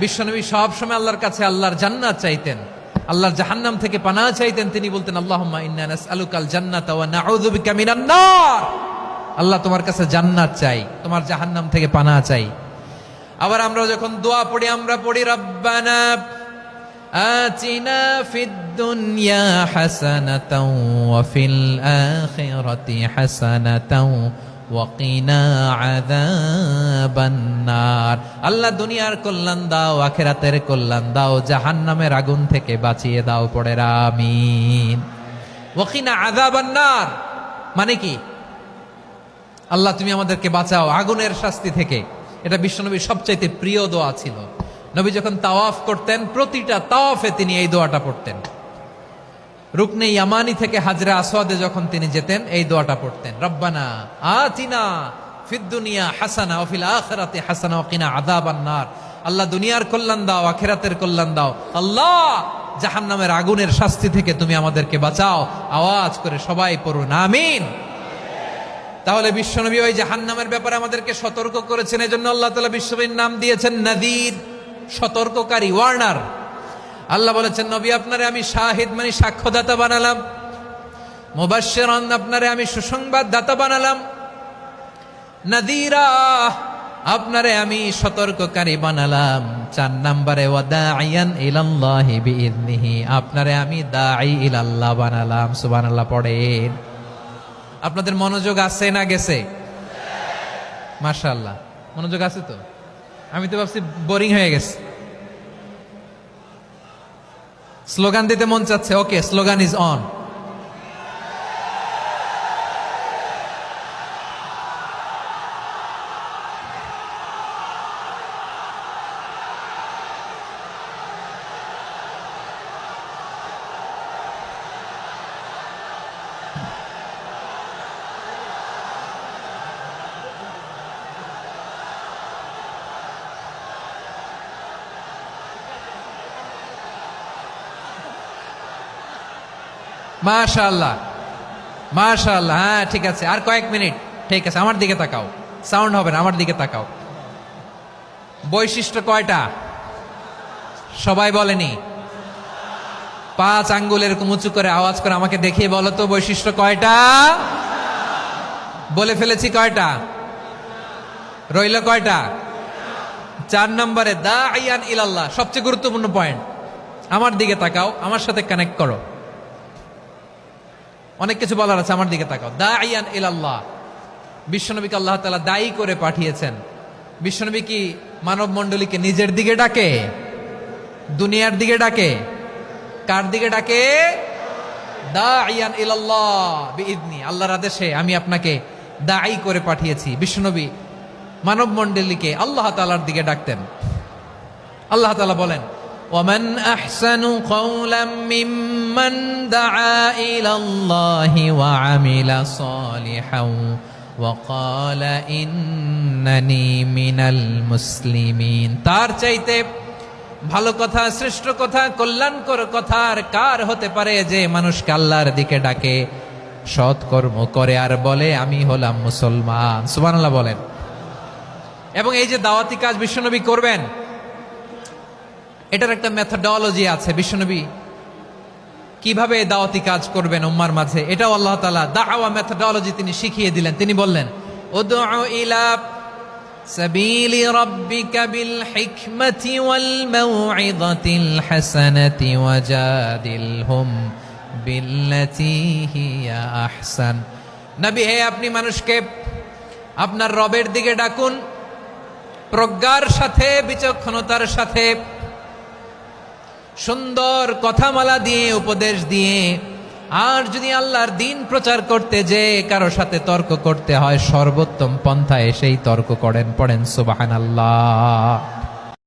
বিশ্বনবী সব সময় আল্লাহর কাছে আল্লাহর জান্নাত চাইতেন, আল্লাহর জাহান্নাম থেকে পানাহ চাইতেন। তিনি বলতেন আল্লাহুম্মা ইন্না নাসআলুকাল জান্নাতা ওয়া নাউযু বিকা মিনান নার। আল্লাহ তোমার কাছে জান্নাত চাই, তোমার জাহান্নাম থেকে পানাহ চাই। আবার আমরা যখন দোয়া পড়ি আমরা পড়ি রব্বানা আতিনা ফিদ দুনিয়া হাসানাতাও ওয়া ফিল আখিরাতি হাসানাতাও ওয়া কিনা আযাবান নার। আল্লাহ দুনিয়ার কল্যাণ দাও, আখিরাতের কল্যাণ দাও, জাহান্নামের আগুন থেকে বাঁচিয়ে দাও। পড়ে আমিন। ওয়া কিনা আযাবান নার মানে কি? আল্লাহ তুমি আমাদেরকে বাঁচাও আগুনের শাস্তি থেকে। এটা বিশ্বনবীর সবচাইতে প্রিয় দোয়া ছিল। নবী যখন তাওয়াফ করতেন প্রতিটা তাওয়াফে তিনি এই দোয়াটা পড়তেন। রুকনে ইয়ামানি থেকে হাজরে আসওয়াদে যখন তিনি যেতেন এই দোয়াটা পড়তেন, রব্বানা আতিনা ফিদ দুনিয়া হাসানা ওয়া ফিল আখিরাতি হাসানা ওয়া কিনা আযাবান নার। আল্লাহ দুনিয়ার কল্যাণ দাও, আখিরাতের কল্যাণ দাও। আল্লাহ জাহান্নামের আগুনের শাস্তি থেকে তুমি আমাদেরকে বাঁচাও। আওয়াজ করে সবাই পড়ুন আমিন। তাহলে বিশ্বনবী ওই জাহান্নামের ব্যাপারে আমাদেরকে সতর্ক করেছেন। এজন্য আল্লাহ তাআলা বিশ্বনবীর নাম দিয়েছেন নাযীর, সতর্ককারী, ওয়ার্নার। আল্লাহ বলেছেন নবী আপনারে আমি শাহিদ মানে সাক্ষ্যদাতা বানালাম, মুবাশশিরান আপনারে আমি সুসংবাদ দাতা বানালাম, নাযীরা আপনারে আমি সতর্ককারী বানালাম। 4 নম্বরে ওয়া দাঈয়ান ইলাল্লাহি বিইذনিহি আপনারে আমি দাঈ ইলাল্লাহ বানালাম। সুবহানাল্লাহ পড়েন। আপনাদের মনোযোগ আছে না গেছে? মাশাআল্লাহ মনোযোগ আছে তো। আমি তো ভাবছি বোরিং হয়ে গেছে। স্লোগান দিতে মন চাচ্ছে। ওকে, স্লোগান ইজ অন। মাশাআল্লাহ মাশাআল্লাহ। হ্যাঁ ঠিক আছে, আর কয়েক মিনিট। ঠিক আছে, আমার দিকে তাকাও, সাউন্ড হবে না, আমার দিকে তাকাও। বৈশিষ্ট্য কয়টা সবাই বলেনি? 5 আঙ্গুল এরকম উঁচু করে আওয়াজ করে আমাকে দেখিয়ে বলো তো বৈশিষ্ট্য কয়টা? বলে ফেলেছি কয়টা? রইল কয়টা? 4 নম্বরে দাঈয়ান ইলাল্লাহ, সবচেয়ে গুরুত্বপূর্ণ পয়েন্ট। আমার দিকে তাকাও, আমার সাথে কানেক্ট করো। অনেক কিছু বলার আছে, আমার দিকে তাকাও। দাঈয়ান ইলাল্লাহ, বিশ্বনবীকে আল্লাহ তাআলা দায়ী করে পাঠিয়েছেন। বিশ্বনবী কি মানব মণ্ডলীকে নিজের দিকে ডাকে? দুনিয়ার দিকে ডাকে? কার দিকে ডাকে? দাঈয়ান ইলাল্লাহ বিইذনি, আল্লাহর আদেশে আমি আপনাকে দায়ী করে পাঠিয়েছি। বিশ্বনবী মানব মণ্ডলীকে আল্লাহ তাআলার দিকে ডাকতেন। আল্লাহ তাআলা বলেন ومن أحسن قولا ممن دعا إلى الله وعمل صالحا وقال إنني من المسلمين। তার চাইতে ভালো কথা, শ্রেষ্ঠ কথা, কল্যাণকর কথা আর কার হতে পারে যে মানুষকে আল্লাহর দিকে ডাকে, সৎ কর্ম করে আর বলে আমি হলাম মুসলমান। সুবহানাল্লাহ বলেন। এবং এই যে দাওয়াতি কাজ বিশ্বনবী করবেন, এটার একটা মেথডোলজি আছে। বিশ্বনবী কিভাবে দাওয়াতি কাজ করবেন উম্মার মাঝে, এটাও আল্লাহ তাআলা দাওয়া মেথডোলজি তিনি শিখিয়ে দিলেন। তিনি বললেন উদউ ইলা সাবিলি রাব্বিকা বিল হিকমাতি ওয়াল মাউইযাতিল হাসানাতি ওয়াজাদিলহুম বিল্লাতী হিয়া আহসান। নবী হে, আপনি মানুষকে আপনার রবের দিকে ডাকুন প্রজ্ঞার সাথে, বিচক্ষণতার সাথে, সুন্দর কথামালা দিয়ে, উপদেশ দিয়ে। আর যদি আল্লাহর দ্বীন প্রচার করতে যে কারো সাথে তর্ক করতে হয়, সর্বোত্তম পন্থায় সেই তর্ক করেন। পড়েন সুবহানাল্লাহ।